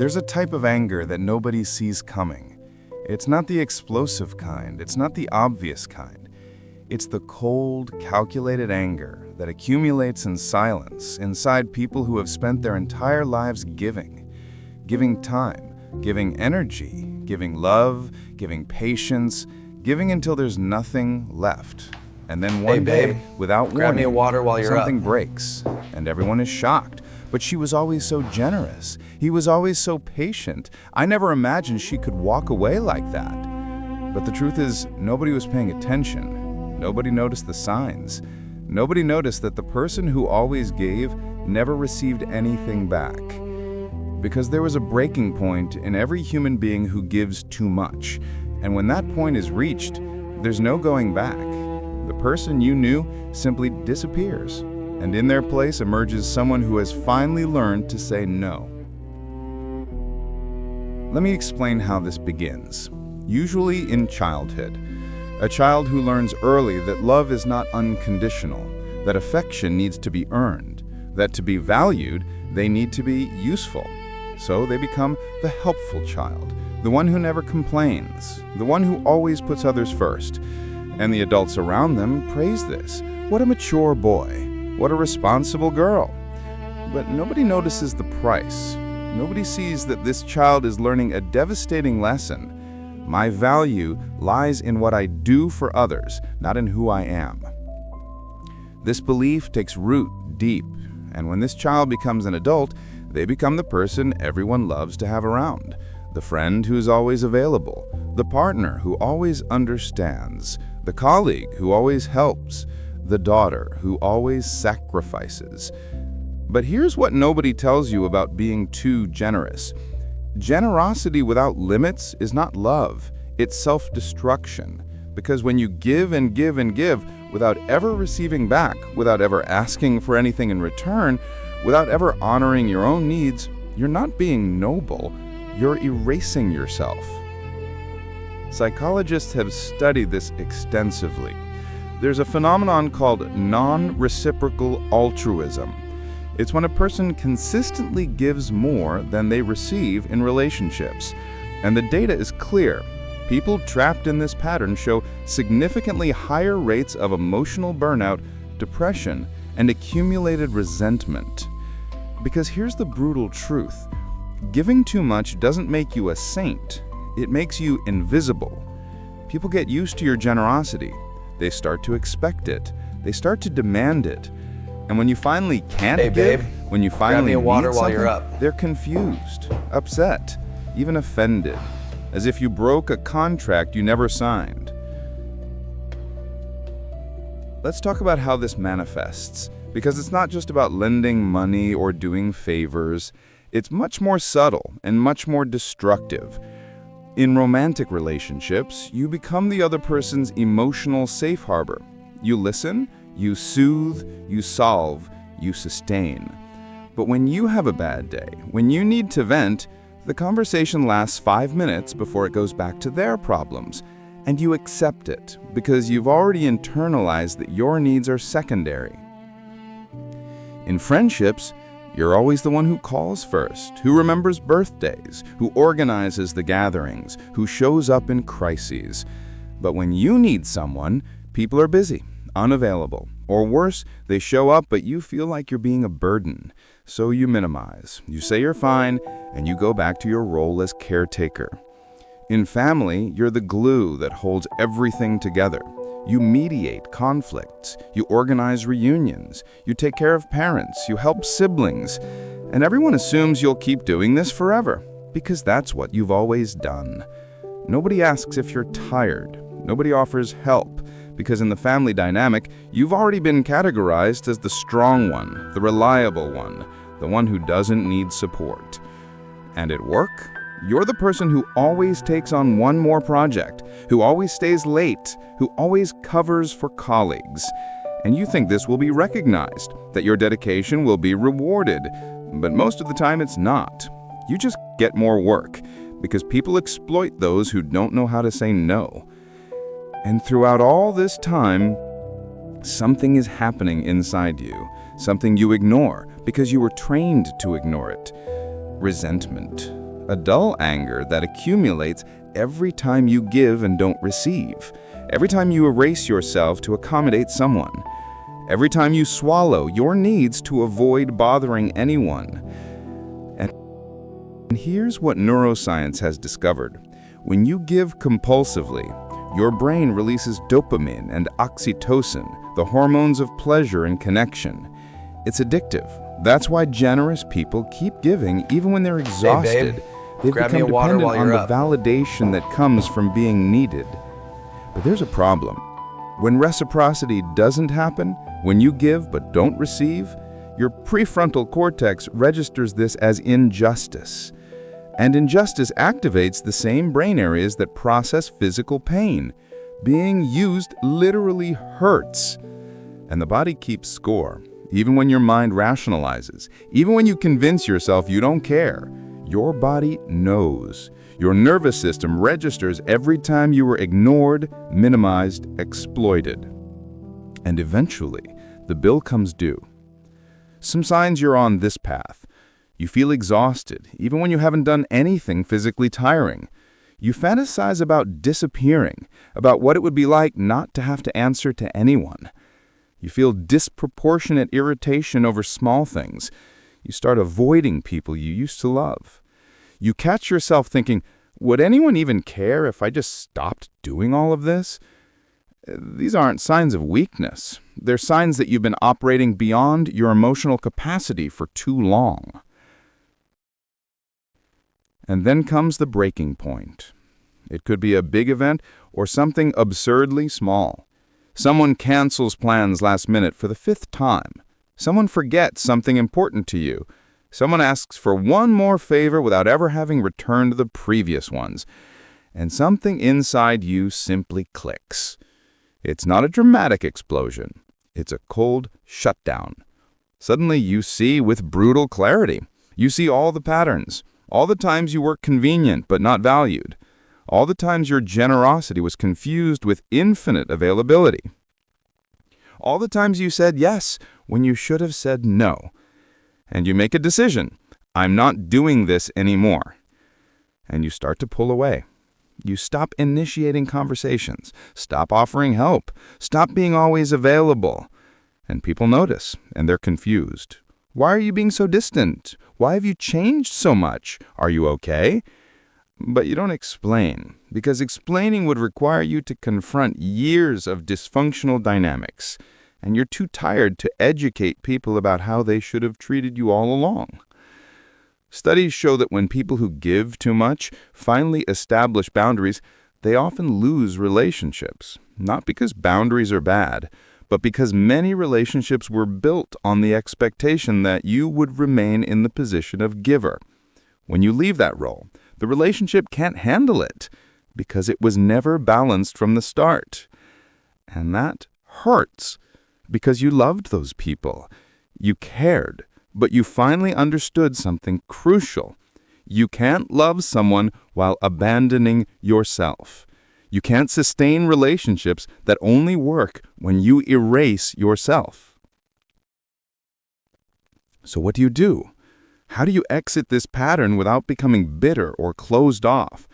There's a type of anger that nobody sees coming. It's not the explosive kind, it's not the obvious kind. It's the cold, calculated anger that accumulates in silence inside people who have spent their entire lives giving time, giving energy, giving love, giving patience, giving until there's nothing left. And then one day, without warning, grab me a water while you're something up. breaks, and everyone is shocked. But she was always so generous. He was always so patient. I never imagined she could walk away like that. But the truth is, nobody was paying attention. Nobody noticed the signs. Nobody noticed that the person who always gave never received anything back. Because there was a breaking point in every human being who gives too much. And when that point is reached, there's no going back. The person you knew simply disappears. And in their place emerges someone who has finally learned to say no. Let me explain how this begins. Usually in childhood. A child who learns early that love is not unconditional, that affection needs to be earned, that to be valued, they need to be useful. So they become the helpful child, the one who never complains, the one who always puts others first. And the adults around them praise this. What a mature boy. What a responsible girl. But nobody notices the price. Nobody sees that this child is learning a devastating lesson. My value lies in what I do for others, not in who I am. This belief takes root deep, and when this child becomes an adult, they become the person everyone loves to have around, the friend who's always available, the partner who always understands, the colleague who always helps, the daughter who always sacrifices. But here's what nobody tells you about being too generous. Generosity without limits is not love, it's self-destruction. Because when you give and give and give without ever receiving back, without ever asking for anything in return, without ever honoring your own needs, you're not being noble, you're erasing yourself. Psychologists have studied this extensively. There's a phenomenon called non-reciprocal altruism. It's when a person consistently gives more than they receive in relationships. And the data is clear. People trapped in this pattern show significantly higher rates of emotional burnout, depression, and accumulated resentment. Because here's the brutal truth. Giving too much doesn't make you a saint. It makes you invisible. People get used to your generosity. They start to expect it. They start to demand it. And when you finally can't give, when you finally need something, they're confused, upset, even offended, as if you broke a contract you never signed. Let's talk about how this manifests, because it's not just about lending money or doing favors. It's much more subtle and much more destructive. In romantic relationships, you become the other person's emotional safe harbor. You listen, you soothe, you solve, you sustain. But when you have a bad day, when you need to vent, the conversation lasts 5 minutes before it goes back to their problems. And you accept it because you've already internalized that your needs are secondary. In friendships, you're always the one who calls first, who remembers birthdays, who organizes the gatherings, who shows up in crises. But when you need someone, people are busy, unavailable. Or worse, they show up but you feel like you're being a burden. So you minimize. You say you're fine, and you go back to your role as caretaker. In family, you're the glue that holds everything together. You mediate conflicts, you organize reunions, you take care of parents, you help siblings, and everyone assumes you'll keep doing this forever, because that's what you've always done. Nobody asks if you're tired, nobody offers help, because in the family dynamic, you've already been categorized as the strong one, the reliable one, the one who doesn't need support. And at work, you're the person who always takes on one more project, who always stays late, who always covers for colleagues. And you think this will be recognized, that your dedication will be rewarded. But most of the time it's not. You just get more work, because people exploit those who don't know how to say no. And throughout all this time, something is happening inside you, something you ignore because you were trained to ignore it. Resentment. a dull anger that accumulates every time you give and don't receive, every time you erase yourself to accommodate someone, every time you swallow your needs to avoid bothering anyone. And here's what neuroscience has discovered. When you give compulsively, your brain releases dopamine and oxytocin, the hormones of pleasure and connection. It's addictive. That's why generous people keep giving even when they're exhausted. Hey, babe. They've Grab me become a water dependent while on you're the up. validation that comes from being needed. But there's a problem. When reciprocity doesn't happen, when you give but don't receive, your prefrontal cortex registers this as injustice. And injustice activates the same brain areas that process physical pain. Being used literally hurts. And the body keeps score. Even when your mind rationalizes, even when you convince yourself you don't care, your body knows. Your nervous system registers every time you were ignored, minimized, exploited. And eventually, the bill comes due. Some signs you're on this path. You feel exhausted, even when you haven't done anything physically tiring. You fantasize about disappearing, about what it would be like not to have to answer to anyone. You feel disproportionate irritation over small things. You start avoiding people you used to love. You catch yourself thinking, would anyone even care if I just stopped doing all of this? These aren't signs of weakness. They're signs that you've been operating beyond your emotional capacity for too long. And then comes the breaking point. It could be a big event or something absurdly small. Someone cancels plans last minute for the 5th time. Someone forgets something important to you. Someone asks for one more favor without ever having returned the previous ones. And something inside you simply clicks. It's not a dramatic explosion. It's a cold shutdown. Suddenly you see with brutal clarity. You see all the patterns, all the times you were convenient but not valued. All the times your generosity was confused with infinite availability. All the times you said yes when you should have said no. And you make a decision. I'm not doing this anymore. And you start to pull away. You stop initiating conversations. Stop offering help. Stop being always available. And people notice, and they're confused. Why are you being so distant? Why have you changed so much? Are you okay? But you don't explain, because explaining would require you to confront years of dysfunctional dynamics, and you're too tired to educate people about how they should have treated you all along. Studies show that when people who give too much finally establish boundaries, they often lose relationships, not because boundaries are bad, but because many relationships were built on the expectation that you would remain in the position of giver. When you leave that role, the relationship can't handle it because it was never balanced from the start. And that hurts because you loved those people. You cared, but you finally understood something crucial. You can't love someone while abandoning yourself. You can't sustain relationships that only work when you erase yourself. So what do? How do you exit this pattern without becoming bitter or closed off?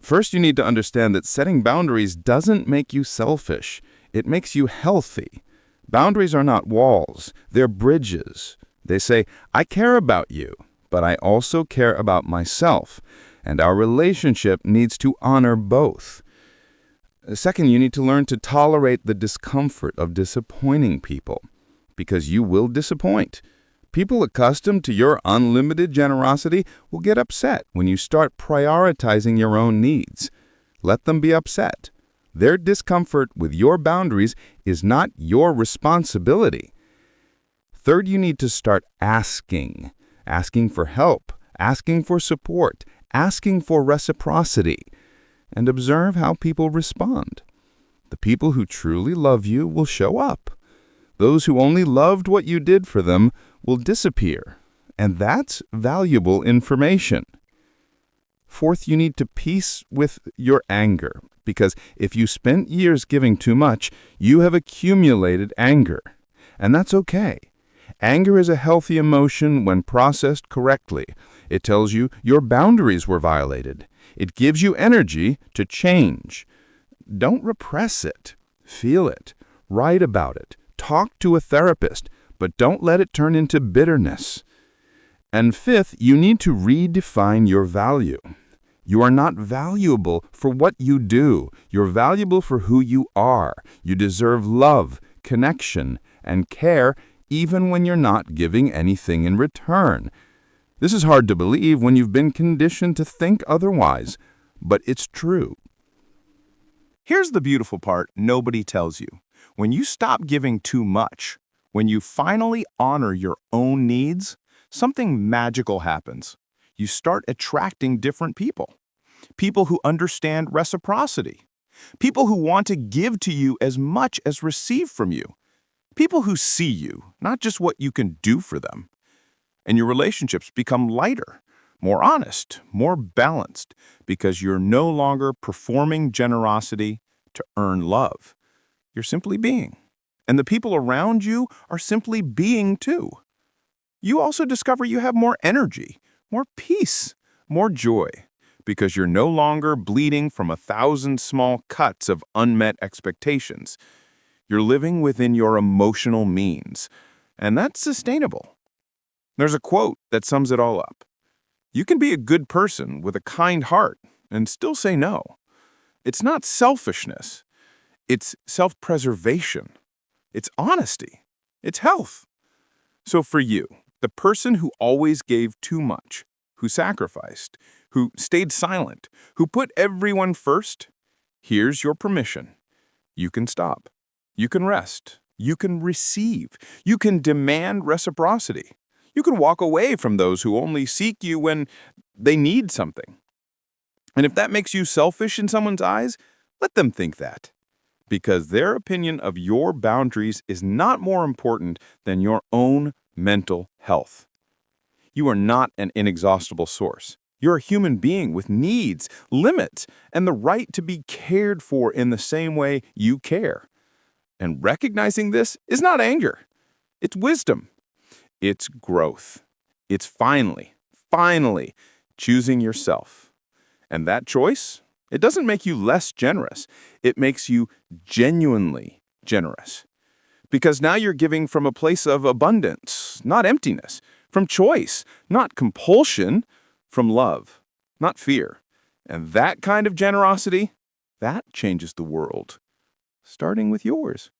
First, you need to understand that setting boundaries doesn't make you selfish. It makes you healthy. Boundaries are not walls. They're bridges. They say, I care about you, but I also care about myself, and our relationship needs to honor both. Second, you need to learn to tolerate the discomfort of disappointing people, because you will disappoint. People accustomed to your unlimited generosity will get upset when you start prioritizing your own needs. Let them be upset. Their discomfort with your boundaries is not your responsibility. Third, you need to start asking for help, asking for support, asking for reciprocity, and observe how people respond. The people who truly love you will show up. Those who only loved what you did for them will disappear, and that's valuable information. Fourth, you need to peace with your anger, because if you spent years giving too much, you have accumulated anger, and that's okay. Anger is a healthy emotion when processed correctly. It tells you your boundaries were violated. It gives you energy to change. Don't repress it. Feel it. Write about it. Talk to a therapist, but don't let it turn into bitterness. And fifth, you need to redefine your value. You are not valuable for what you do. You're valuable for who you are. You deserve love, connection, and care even when you're not giving anything in return. This is hard to believe when you've been conditioned to think otherwise, but it's true. Here's the beautiful part nobody tells you. When you stop giving too much, when you finally honor your own needs, something magical happens. You start attracting different people. People who understand reciprocity. People who want to give to you as much as receive from you. People who see you, not just what you can do for them. And your relationships become lighter, more honest, more balanced, because you're no longer performing generosity to earn love. You're simply being. And the people around you are simply being too. You also discover you have more energy, more peace, more joy, because you're no longer bleeding from 1,000 small cuts of unmet expectations. You're living within your emotional means, and that's sustainable. There's a quote that sums it all up. You can be a good person with a kind heart and still say no. It's not selfishness. It's self-preservation. It's honesty. It's health. So for you, the person who always gave too much, who sacrificed, who stayed silent, who put everyone first, here's your permission. You can stop. You can rest. You can receive. You can demand reciprocity. You can walk away from those who only seek you when they need something. And if that makes you selfish in someone's eyes, let them think that. Because their opinion of your boundaries is not more important than your own mental health. You are not an inexhaustible source. You're a human being with needs, limits, and the right to be cared for in the same way you care. And recognizing this is not anger. It's wisdom. It's growth. It's finally choosing yourself. And that choice, it doesn't make you less generous. It makes you genuinely generous. Because now you're giving from a place of abundance, not emptiness, from choice, not compulsion, from love, not fear. And that kind of generosity, that changes the world, starting with yours.